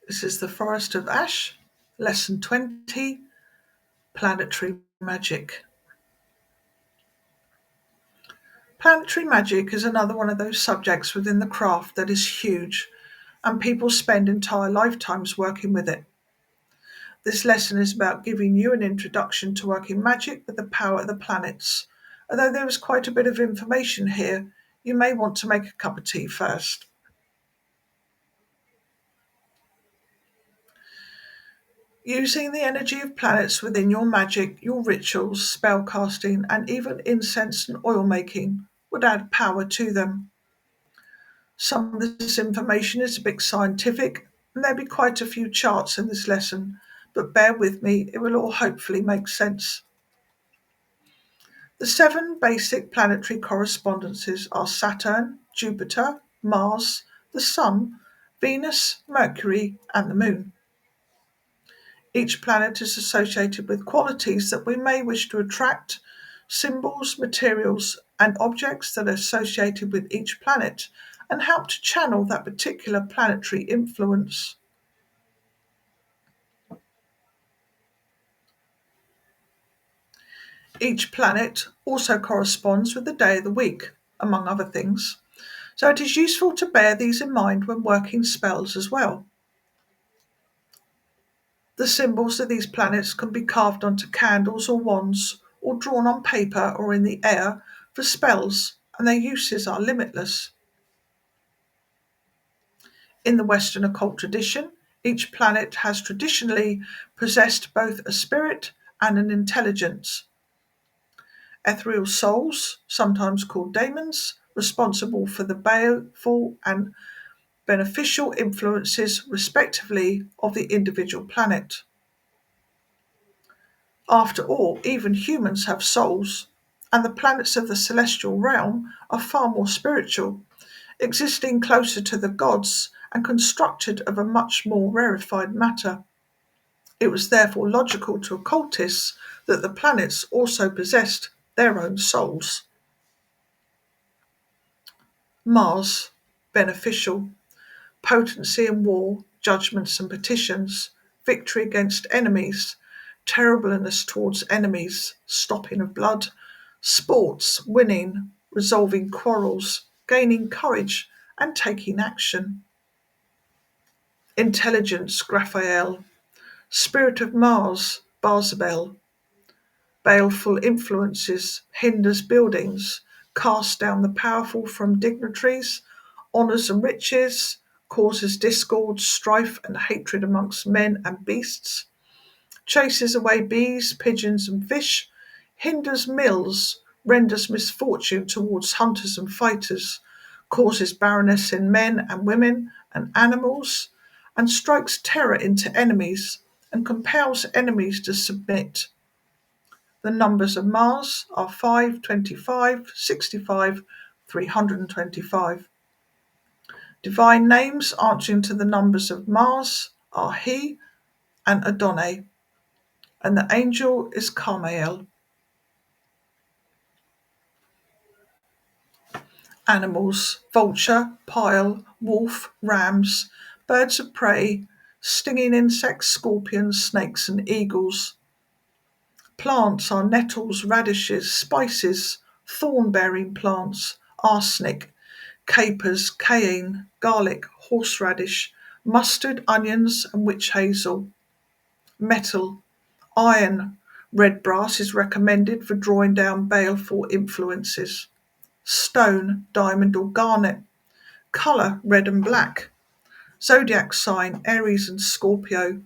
This is the Forest of Ash, Lesson 20, Planetary Magic. Planetary magic is another one of those subjects within the craft that is huge, and people spend entire lifetimes working with it. This lesson is about giving you an introduction to working magic with the power of the planets. Although there is quite a bit of information here, you may want to make a cup of tea first. Using the energy of planets within your magic, your rituals, spell casting, and even incense and oil making would add power to them. Some of this information is a bit scientific, and there'll be quite a few charts in this lesson, but bear with me, it will all hopefully make sense. The 7 basic planetary correspondences are Saturn, Jupiter, Mars, the Sun, Venus, Mercury, and the Moon. Each planet is associated with qualities that we may wish to attract, symbols, materials, and objects that are associated with each planet, and help to channel that particular planetary influence. Each planet also corresponds with the day of the week, among other things, so it is useful to bear these in mind when working spells as well. The symbols of these planets can be carved onto candles or wands, or drawn on paper or in the air for spells, and their uses are limitless. In the Western occult tradition, each planet has traditionally possessed both a spirit and an intelligence. Ethereal souls, sometimes called daemons, responsible for the baleful and beneficial influences, respectively, of the individual planet. After all, even humans have souls, and the planets of the celestial realm are far more spiritual, existing closer to the gods and constructed of a much more rarefied matter. It was therefore logical to occultists that the planets also possessed their own souls. Mars, beneficial, potency in war, judgments and petitions, victory against enemies, terribleness towards enemies, stopping of blood, sports, winning, resolving quarrels, gaining courage, and taking action. Intelligence, Raphael, spirit of Mars, Barzabel, baleful influences, hinders buildings, casts down the powerful from dignitaries, honours and riches, causes discord, strife, and hatred amongst men and beasts, chases away bees, pigeons, and fish, hinders mills, renders misfortune towards hunters and fighters, causes barrenness in men and women and animals, and strikes terror into enemies, and compels enemies to submit. The numbers of Mars are 5, 25, 65, 325. Divine names answering to the numbers of Mars are He and Adonai, and the angel is Carmael. Animals: vulture, pile, wolf, rams, birds of prey, stinging insects, scorpions, snakes, and eagles. Plants are nettles, radishes, spices, thorn-bearing plants, arsenic, capers, cayenne, garlic, horseradish, mustard, onions, and witch hazel. Metal: iron, red brass is recommended for drawing down baleful influences. Stone, diamond or garnet. Colour, red and black. Zodiac sign, Aries and Scorpio.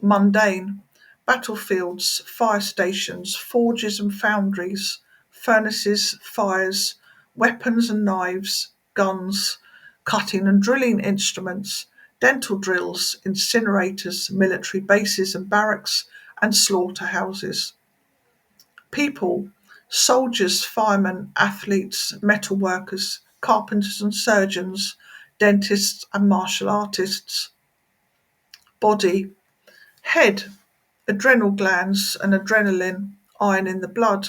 Mundane: battlefields, fire stations, forges and foundries, furnaces, fires, weapons and knives, guns, cutting and drilling instruments, dental drills, incinerators, military bases and barracks, and slaughterhouses. People: soldiers, firemen, athletes, metal workers, carpenters and surgeons, dentists and martial artists. Body: head, adrenal glands and adrenaline, iron in the blood,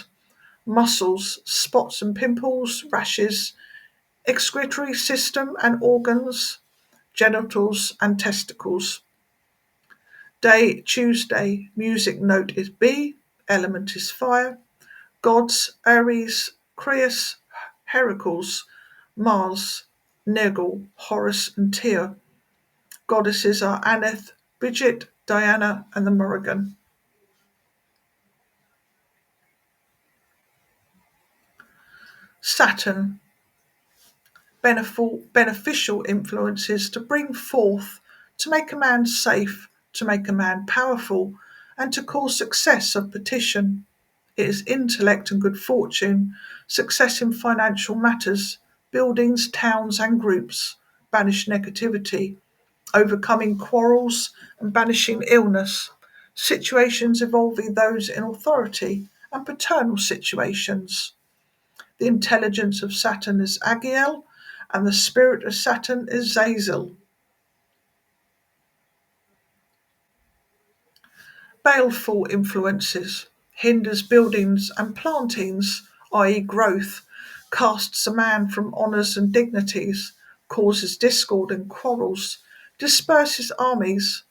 muscles, spots and pimples, rashes, excretory system and organs, genitals and testicles. Day Tuesday, music note is B, element is fire. Gods Ares, Creus, Heracles, Mars, Nergal, Horus and Tyr. Goddesses are Aneth, Bridget, Diana and the Morrigan. Saturn, beneficial influences to bring forth, to make a man safe, to make a man powerful, and to cause success of petition. It is intellect and good fortune, success in financial matters, buildings, towns, and groups, banish negativity, overcoming quarrels and banishing illness, situations involving those in authority, and paternal situations. The intelligence of Saturn is Agiel, and the spirit of Saturn is Zazel. Baleful influences hinders buildings and plantings, i.e., growth, casts a man from honours and dignities, causes discord and quarrels, disperses armies.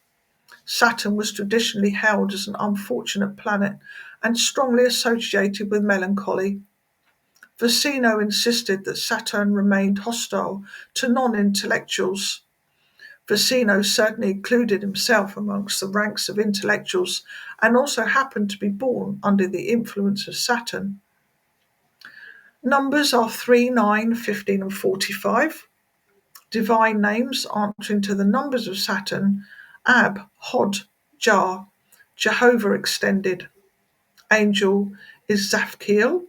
Saturn was traditionally held as an unfortunate planet and strongly associated with melancholy. Versino insisted that Saturn remained hostile to non-intellectuals. Versino certainly included himself amongst the ranks of intellectuals and also happened to be born under the influence of Saturn. Numbers are 3, 9, 15 and 45. Divine names answering to the numbers of Saturn: Ab, Hod, Jah, Jehovah extended. Angel is Zaphkiel.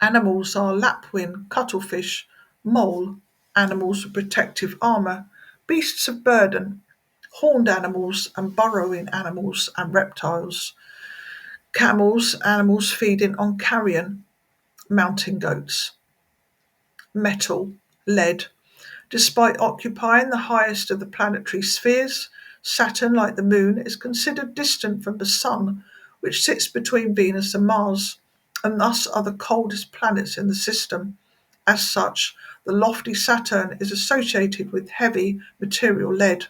Animals are lapwing, cuttlefish, mole, animals with protective armour, beasts of burden, horned animals and burrowing animals and reptiles, camels, animals feeding on carrion, mountain goats. Metal, lead. Despite occupying the highest of the planetary spheres, Saturn, like the Moon, is considered distant from the Sun, which sits between Venus and Mars, and thus are the coldest planets in the system. As such, the lofty Saturn is associated with heavy material lead.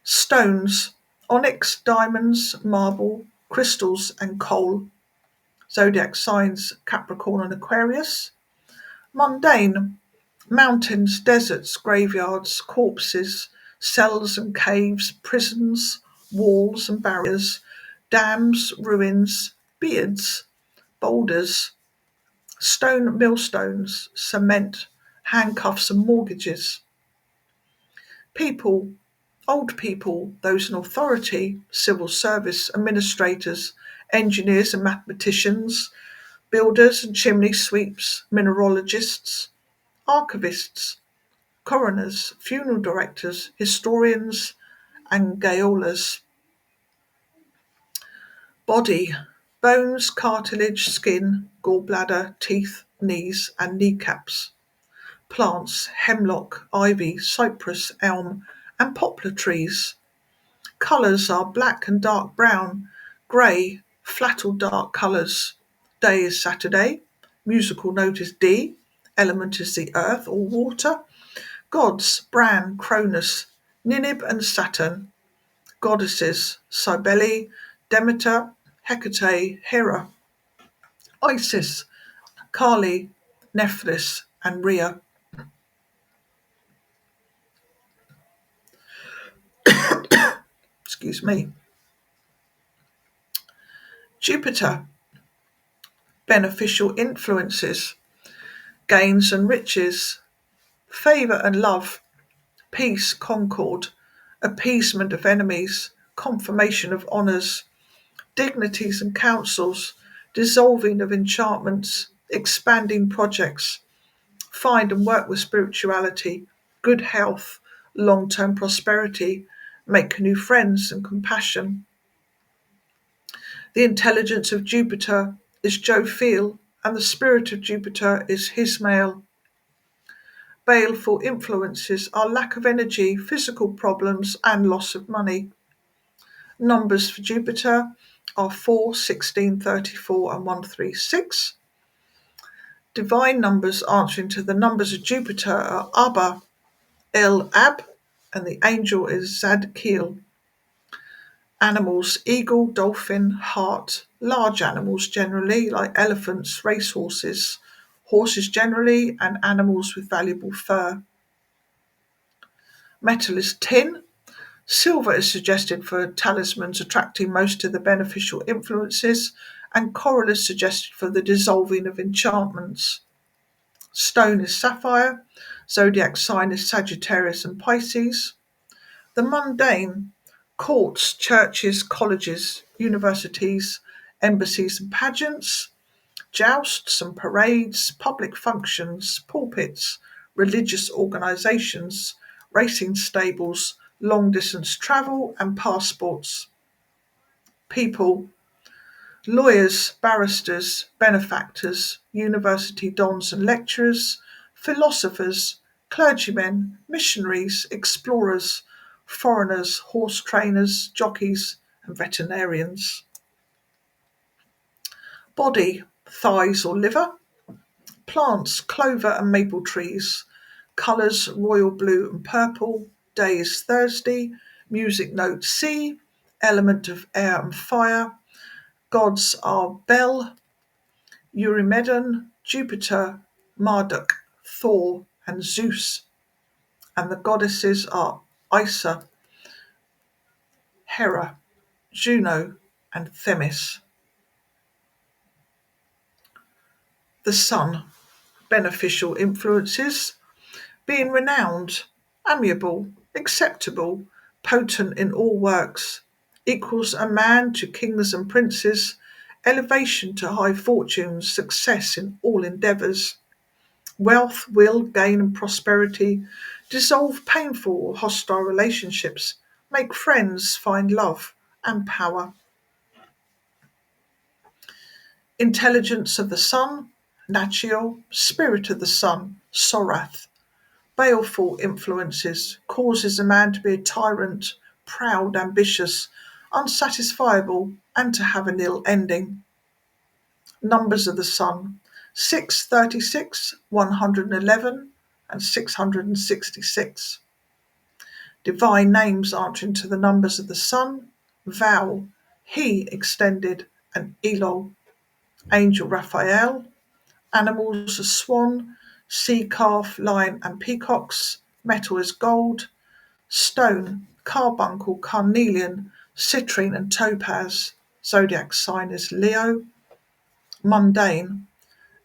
Stones: onyx, diamonds, marble, crystals, and coal. Zodiac signs: Capricorn and Aquarius. Mundane: mountains, deserts, graveyards, corpses, cells and caves, prisons, walls and barriers, dams, ruins, beards, boulders, stone millstones, cement, handcuffs and mortgages. People: old people, those in authority, civil service, administrators, engineers and mathematicians, builders and chimney sweeps, mineralogists, archivists, coroners, funeral directors, historians, and gaolers. Body: bones, cartilage, skin, gallbladder, teeth, knees, and kneecaps. Plants: hemlock, ivy, cypress, elm, and poplar trees. Colours are black and dark brown, grey, flat or dark colours. Day is Saturday. Musical note is D. Element is the earth or water. Gods: Bran, Cronus, Ninib and Saturn. Goddesses: Cybele, Demeter, Hecate, Hera. Isis: Kali, Nephthys and Rhea. Excuse me. Jupiter: beneficial influences, gains and riches, favour and love, peace, concord, appeasement of enemies, confirmation of honours, dignities and councils, dissolving of enchantments, expanding projects, find and work with spirituality, good health, long-term prosperity, make new friends and compassion. The intelligence of Jupiter is Jophiel, and the spirit of Jupiter is Hismael. Baleful influences are lack of energy, physical problems, and loss of money. Numbers for Jupiter are 4, 16, 34, and 136. Divine numbers answering to the numbers of Jupiter are Abba, El Ab, and the angel is Zadkiel. Animals: eagle, dolphin, hart. Large animals generally, like elephants, racehorses, horses generally, and animals with valuable fur. Metal is tin. Silver is suggested for talismans attracting most of the beneficial influences, and coral is suggested for the dissolving of enchantments. Stone is sapphire. Zodiac sign is Sagittarius and Pisces. The mundane: courts, churches, colleges, universities, embassies and pageants, jousts and parades, public functions, pulpits, religious organisations, racing stables, long distance travel and passports. People: lawyers, barristers, benefactors, university dons and lecturers, philosophers, clergymen, missionaries, explorers, foreigners, horse trainers, jockeys, and veterinarians. Body: thighs or liver. Plants: clover and maple trees. Colours: royal blue and purple. Day is Thursday. Music note C. Element of air and fire. Gods are Bel, Eurymedon, Jupiter, Marduk, Thor, and Zeus. And the goddesses are Isa, Hera, Juno, and Themis. The sun: beneficial influences: being renowned, amiable, acceptable, potent in all works, equals a man to kings and princes, elevation to high fortunes, success in all endeavours. Wealth, will, gain, and prosperity dissolve painful or hostile relationships, make friends, find love and power. Intelligence of the sun: Nachiel, spirit of the sun, Sorath. Baleful influences: causes a man to be a tyrant, proud, ambitious, unsatisfiable, and to have an ill ending. Numbers of the sun: 6, 36, 111, and 666. Divine names answering to the numbers of the sun: Vowel, He extended, and Elul. Angel Raphael. Animals: a swan, sea calf, lion, and peacocks. Metal is gold. Stone: carbuncle, carnelian, citrine, and topaz. Zodiac sign is Leo. Mundane: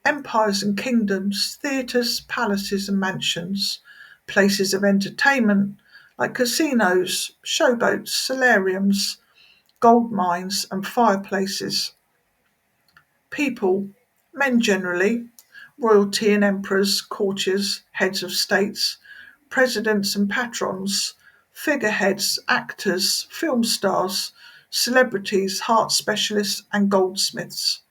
empires and kingdoms, theatres, palaces, and mansions. Places of entertainment like casinos, showboats, solariums, gold mines, and fireplaces. People: men generally, royalty and emperors, courtiers, heads of states, presidents and patrons, figureheads, actors, film stars, celebrities, heart specialists, and goldsmiths.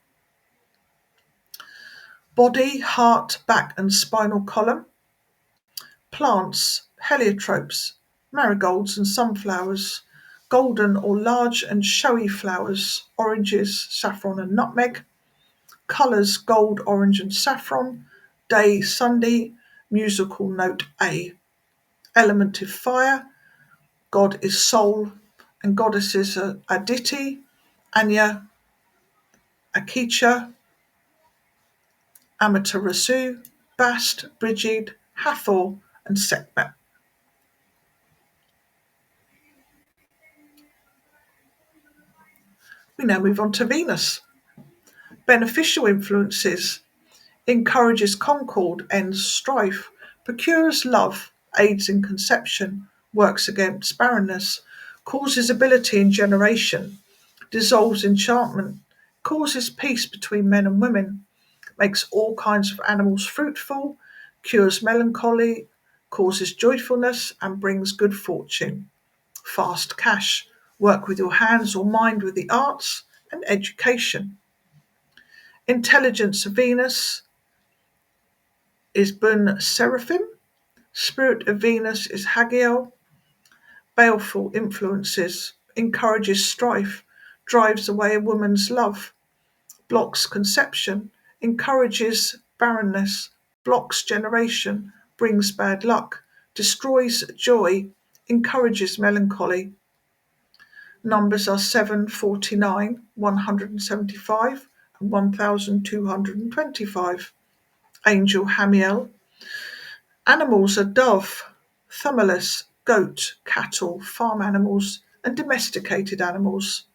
Body: heart, back, and spinal column. Plants: heliotropes, marigolds and sunflowers, golden or large and showy flowers, oranges, saffron and nutmeg. Colours: gold, orange, and saffron. Day: Sunday. Musical note A. Element is fire. God is soul, and goddesses are Aditi, Anya, Akicha, Amaterasu, Bast, Brigid, Hathor, and Sekhmet. We now move on to Venus. Beneficial influences: encourages concord, ends strife, procures love, aids in conception, works against barrenness, causes ability in generation, dissolves enchantment, causes peace between men and women, makes all kinds of animals fruitful, cures melancholy, causes joyfulness, and brings good fortune. Fast cash: work with your hands or mind with the arts, and education. Intelligence of Venus is Bun Seraphim. Spirit of Venus is Hagiel. Baleful influences: encourages strife, drives away a woman's love, blocks conception, encourages barrenness, blocks generation, brings bad luck, destroys joy, encourages melancholy. Numbers are 7, 49, 175, and 1225. Angel Hamiel. Animals are dove, thumulus, goat, cattle, farm animals, and domesticated animals.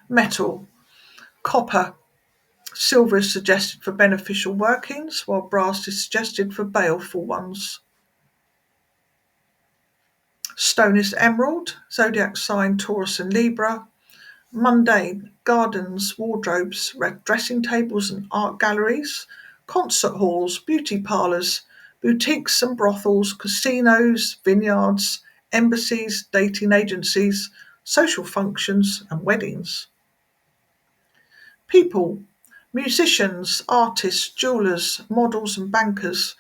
Metal. Copper. Silver is suggested for beneficial workings, while brass is suggested for baleful ones. Stone is emerald, zodiac sign Taurus and Libra. Mundane, gardens, wardrobes, dressing tables and art galleries, concert halls, beauty parlours, boutiques and brothels, casinos, vineyards, embassies, dating agencies, social functions and weddings. People, musicians, artists, jewellers, models and bankers,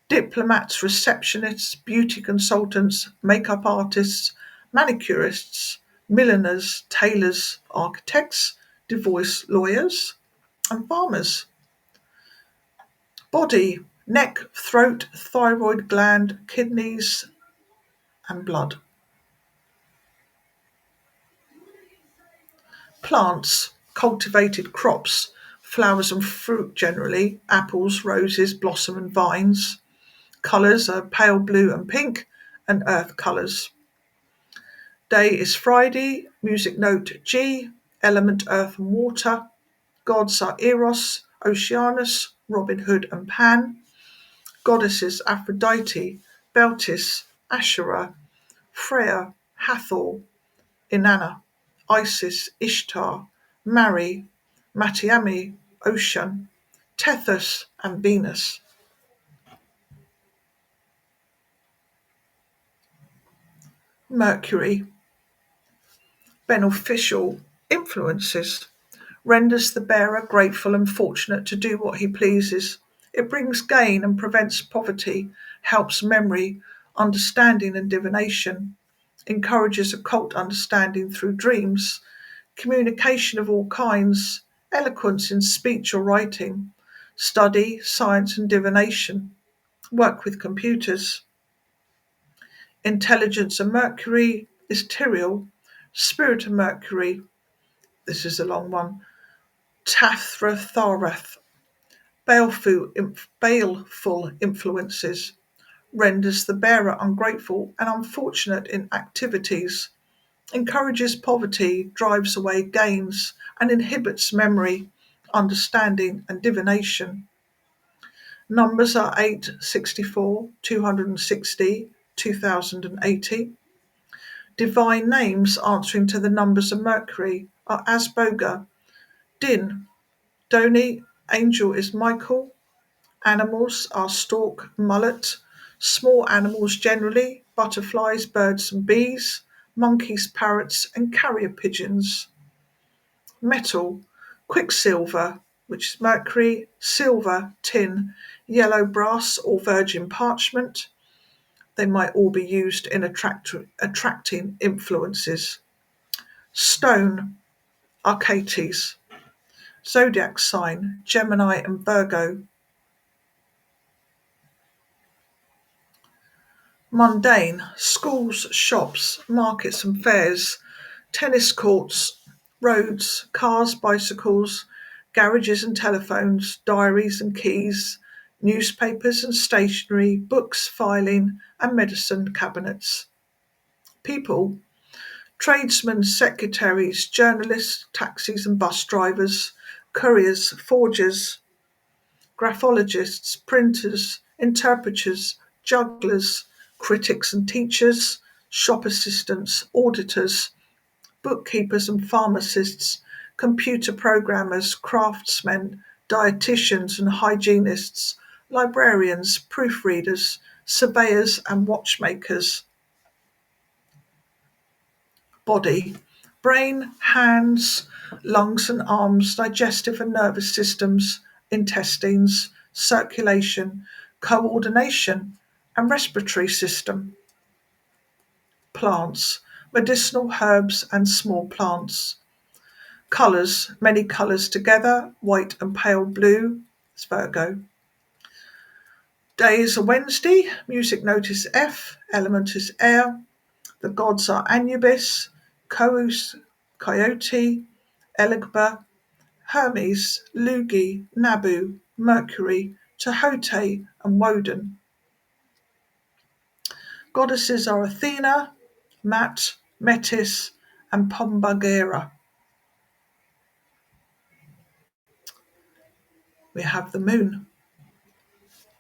diplomats, receptionists, beauty consultants, makeup artists, manicurists, milliners, tailors, architects, divorce lawyers, and farmers. Body, neck, throat, thyroid gland, kidneys, and blood. Plants, cultivated crops, flowers and fruit generally, apples, roses, blossom and vines. Colours are pale blue and pink, and earth colours. Day is Friday, music note G, element earth and water. Gods are Eros, Oceanus, Robin Hood and Pan. Goddesses Aphrodite, Beltis, Asherah, Freya, Hathor, Inanna, Isis, Ishtar, Mari, Matiami, Ocean, Tethys and Venus. Mercury. Beneficial influences. Renders the bearer grateful and fortunate to do what he pleases. It brings gain and prevents poverty, helps memory, understanding and divination, encourages occult understanding through dreams, communication of all kinds, eloquence in speech or writing, study, science and divination, work with computers. Intelligence of Mercury is Tyriel, spirit of Mercury, this is a long one, Tathra-Tharath, baleful influences, renders the bearer ungrateful and unfortunate in activities, encourages poverty, drives away gains, and inhibits memory, understanding, and divination. Numbers are 8, 64, 260, 2080. Divine names answering to the numbers of Mercury are Asboga, Din, Doni, angel is Michael, animals are stork, mullet, small animals generally, butterflies, birds and bees, monkeys, parrots and carrier pigeons. Metal, quicksilver, which is mercury, silver, tin, yellow brass or virgin parchment. They might all be used in attracting influences. Stone, Archates. Zodiac sign, Gemini and Virgo. Mundane, schools, shops, markets and fairs, tennis courts, roads, cars, bicycles, garages and telephones, diaries and keys, newspapers and stationery, books, filing, and medicine cabinets. People, tradesmen, secretaries, journalists, taxis and bus drivers, couriers, forgers, graphologists, printers, interpreters, jugglers, critics and teachers, shop assistants, auditors, bookkeepers and pharmacists, computer programmers, craftsmen, dietitians and hygienists, librarians, proofreaders, surveyors and watchmakers. Body, brain, hands, lungs and arms, digestive and nervous systems, intestines, circulation, coordination, and respiratory system. Plants, medicinal herbs and small plants. Colours, many colours together, white and pale blue, is Virgo. Day is a Wednesday. Music note is F. Element is air. The gods are Anubis, Coeus, Coyote, Elegba, Hermes, Lugi, Nabu, Mercury, Tehote, and Woden. Goddesses are Athena, Mat, Metis, and Pombagera. We have the moon.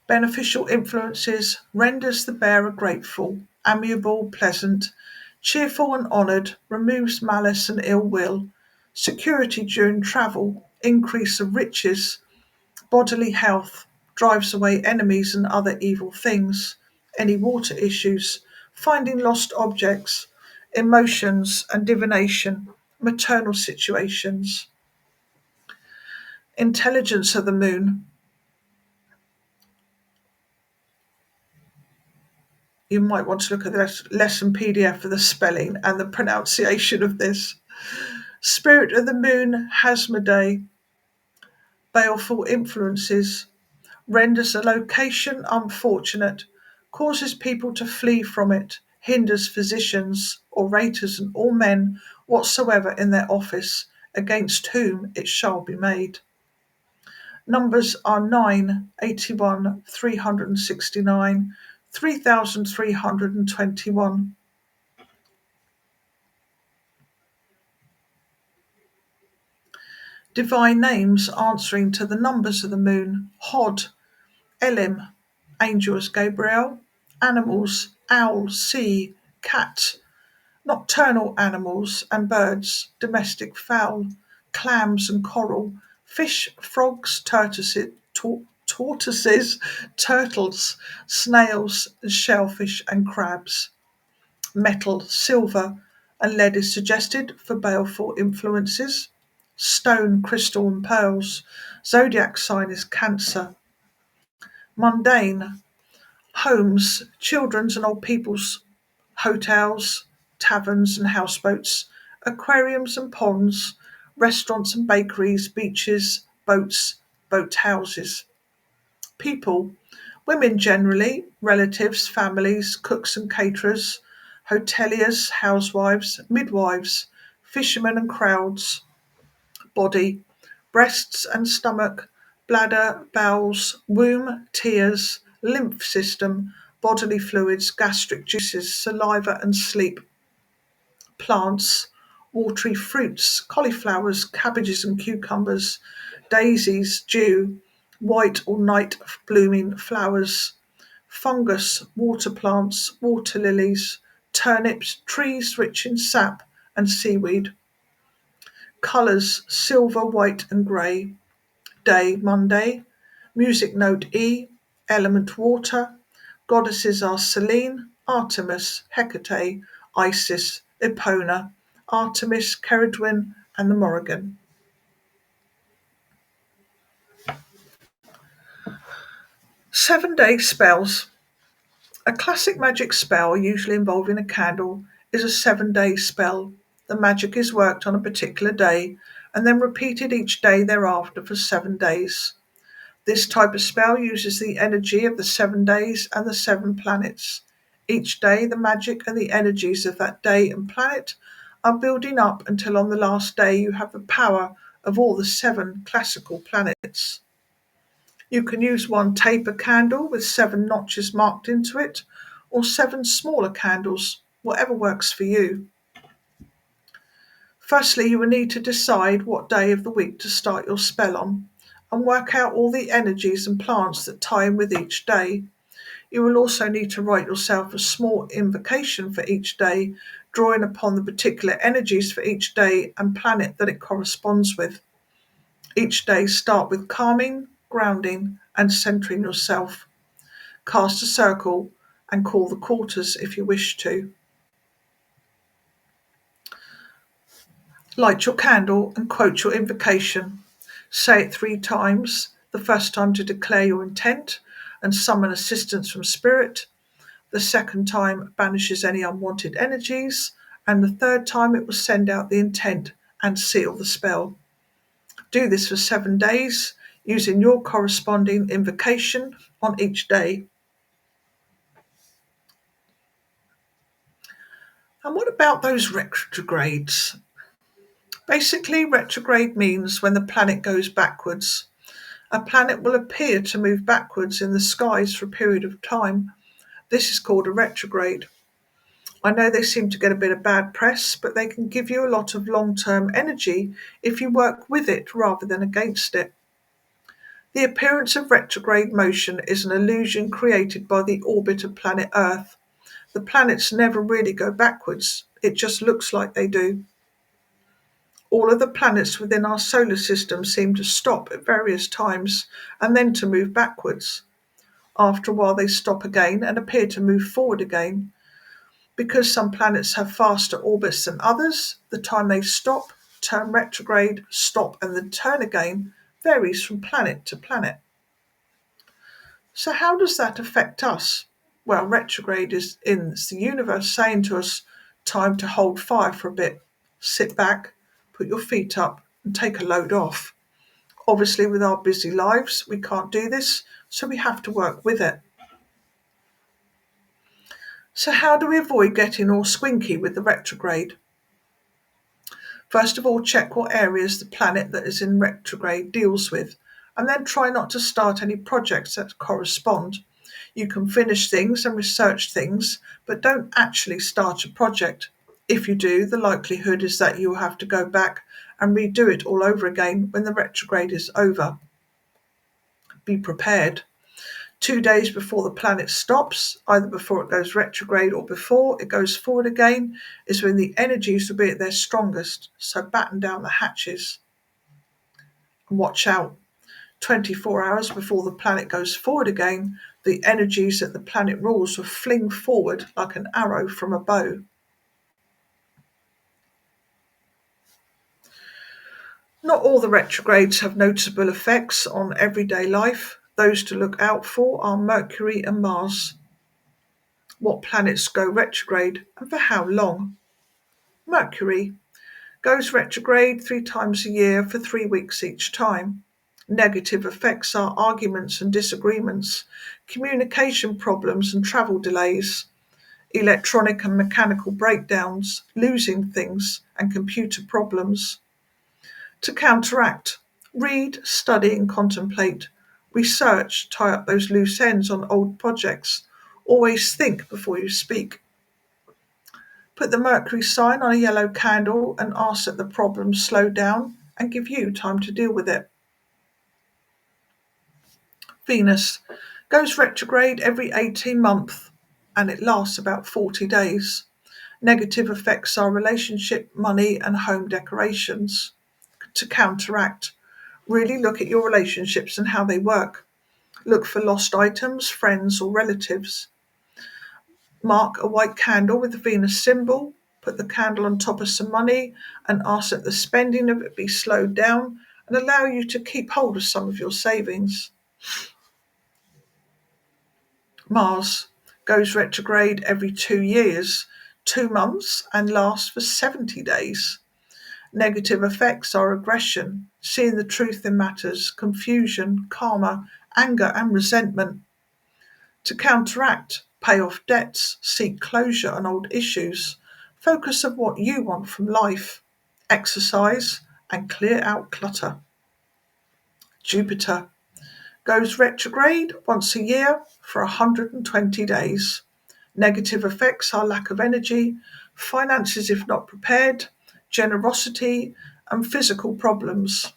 Beneficial influences renders the bearer grateful, amiable, pleasant, cheerful and honoured, removes malice and ill will, security during travel, increase of riches, bodily health, drives away enemies and other evil things, any water issues, finding lost objects, emotions and divination, maternal situations. Intelligence of the moon. You might want to look at the lesson PDF for the spelling and the pronunciation of this. Spirit of the moon, Hasmodai. Baleful influences. Renders a location unfortunate. Causes people to flee from it. Hinders physicians, orators, and all men whatsoever in their office, against whom it shall be made. Numbers are 9, 81, 369, 3321. Divine names answering to the numbers of the moon: Hod, Elim, angels Gabriel, animals, owl, sea, cat, nocturnal animals and birds, domestic fowl, clams and coral, fish, frogs, tortoises, turtles, snails, shellfish and crabs. Metal, silver, and lead is suggested for baleful influences. Stone, crystal, and pearls. Zodiac sign is Cancer. Mundane, homes, children's and old people's hotels, taverns and houseboats, aquariums and ponds, restaurants and bakeries, beaches, boats, boat houses. People, women generally, relatives, families, cooks and caterers, hoteliers, housewives, midwives, fishermen and crowds. Body, breasts and stomach, bladder, bowels, womb, tears, lymph system, bodily fluids, gastric juices, saliva and sleep. Plants, watery fruits, cauliflowers, cabbages and cucumbers, daisies, dew, white or night blooming flowers. Fungus, water plants, water lilies, turnips, trees rich in sap, and seaweed. Colours, silver, white and grey. Day, Monday. Music note E. Element water. Goddesses are Selene, Artemis, Hecate, Isis, Epona, Artemis, Ceridwen, and the Morrigan. 7-day spells. A classic magic spell, usually involving a candle, is a 7-day spell. The magic is worked on a particular day and then repeated each day thereafter for 7 days. This type of spell uses the energy of the 7 days and the 7 planets. Each day, the magic and the energies of that day and planet are building up until on the last day you have the power of all the 7 classical planets. You can use one taper candle with 7 notches marked into it, or 7 smaller candles, whatever works for you. Firstly, you will need to decide what day of the week to start your spell on, and work out all the energies and plants that tie in with each day. You will also need to write yourself a small invocation for each day, drawing upon the particular energies for each day and planet that it corresponds with. Each day start with calming, grounding, and centering yourself. Cast a circle and call the quarters if you wish to. Light your candle and quote your invocation. Say it 3 times, the first time to declare your intent and summon assistance from spirit. The second time banishes any unwanted energies, and the third time it will send out the intent and seal the spell. Do this for 7 days. using your corresponding invocation on each day. And what about those retrogrades? Basically, retrograde means when the planet goes backwards. A planet will appear to move backwards in the skies for a period of time. This is called a retrograde. I know they seem to get a bit of bad press, but they can give you a lot of long-term energy if you work with it rather than against it. The appearance of retrograde motion is an illusion created by the orbit of planet Earth. The planets never really go backwards, it just looks like they do. All of the planets within our solar system seem to stop at various times and then to move backwards. After a while, they stop again and appear to move forward again. Because some planets have faster orbits than others, the time they stop, turn retrograde, stop, and then turn again varies from planet to planet. So, how does that affect us? Well, retrograde is the universe saying to us, time to hold fire for a bit. Sit back, put your feet up, and take a load off. Obviously, with our busy lives, we can't do this, so we have to work with it. So, how do we avoid getting all squinky with the retrograde? First of all, check what areas the planet that is in retrograde deals with, and then try not to start any projects that correspond. You can finish things and research things, but don't actually start a project. If you do, the likelihood is that you'll have to go back and redo it all over again when the retrograde is over. Be prepared. 2 days before the planet stops, either before it goes retrograde or before it goes forward again, is when the energies will be at their strongest, so batten down the hatches. And watch out. 24 hours before the planet goes forward again, the energies that the planet rules will fling forward like an arrow from a bow. Not all the retrogrades have noticeable effects on everyday life. Those to look out for are Mercury and Mars. What planets go retrograde and for how long? Mercury goes retrograde 3 times a year for 3 weeks each time. Negative effects are arguments and disagreements, communication problems and travel delays, electronic and mechanical breakdowns, losing things, and computer problems. To counteract, read, study, and contemplate. Research, tie up those loose ends on old projects. Always think before you speak. Put the Mercury sign on a yellow candle and ask that the problem slow down and give you time to deal with it. Venus goes retrograde every 18 months and it lasts about 40 days. Negative effects are relationship, money, and home decorations. To counteract, really look at your relationships and how they work. Look for lost items, friends, or relatives. Mark a white candle with the Venus symbol, put the candle on top of some money, and ask that the spending of it be slowed down and allow you to keep hold of some of your savings. Mars goes retrograde every 2 years, 2 months, and lasts for 70 days. Negative effects are aggression, seeing the truth in matters, confusion, karma, anger, and resentment. To counteract, pay off debts, seek closure on old issues, focus on what you want from life, exercise, and clear out clutter. Jupiter goes retrograde once a year for 120 days. Negative effects are lack of energy, finances if not prepared, generosity, and physical problems.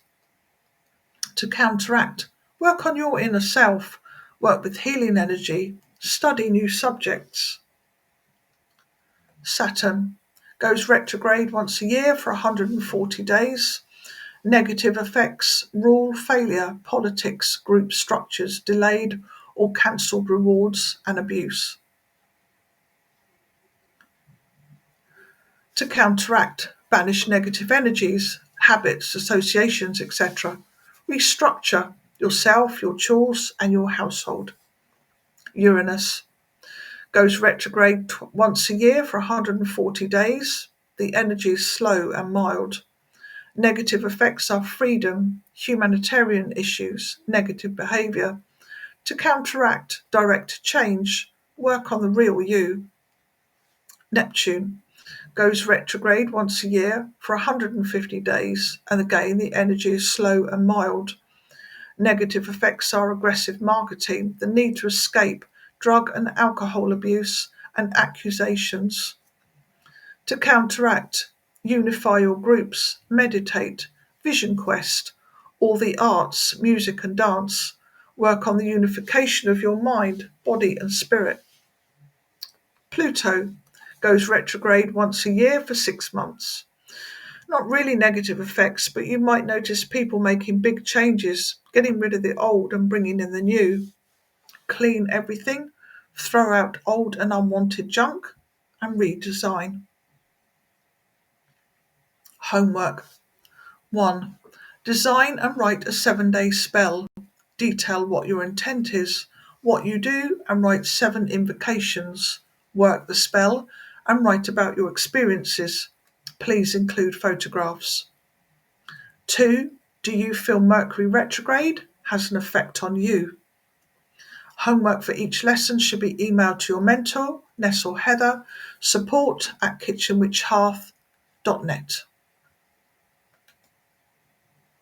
To counteract, work on your inner self, work with healing energy, study new subjects. Saturn goes retrograde once a year for 140 days. Negative effects, rule failure, politics, group structures, delayed or cancelled rewards, and abuse. To counteract, banish negative energies, habits, associations, etc. Restructure yourself, your chores, and your household. Uranus goes retrograde once a year for 140 days. The energy is slow and mild. Negative effects are freedom, humanitarian issues, negative behaviour. To counteract, direct change, work on the real you. Neptune goes retrograde once a year for 150 days, and again the energy is slow and mild. Negative effects are aggressive marketing, the need to escape, drug and alcohol abuse, and accusations. To counteract, unify your groups, meditate, vision quest, all the arts, music and dance. Work on the unification of your mind, body and spirit. Pluto goes retrograde once a year for 6 months. Not really negative effects, but you might notice people making big changes, getting rid of the old and bringing in the new. Clean everything, throw out old and unwanted junk, and redesign. Homework. 1. Design and write a 7-day spell. Detail what your intent is, what you do, and write 7 invocations. Work the spell and write about your experiences. Please include photographs. 2. Do you feel Mercury retrograde has an effect on you? Homework for each lesson should be emailed to your mentor, Ness or Heather, support@kitchenwitchhearth.net.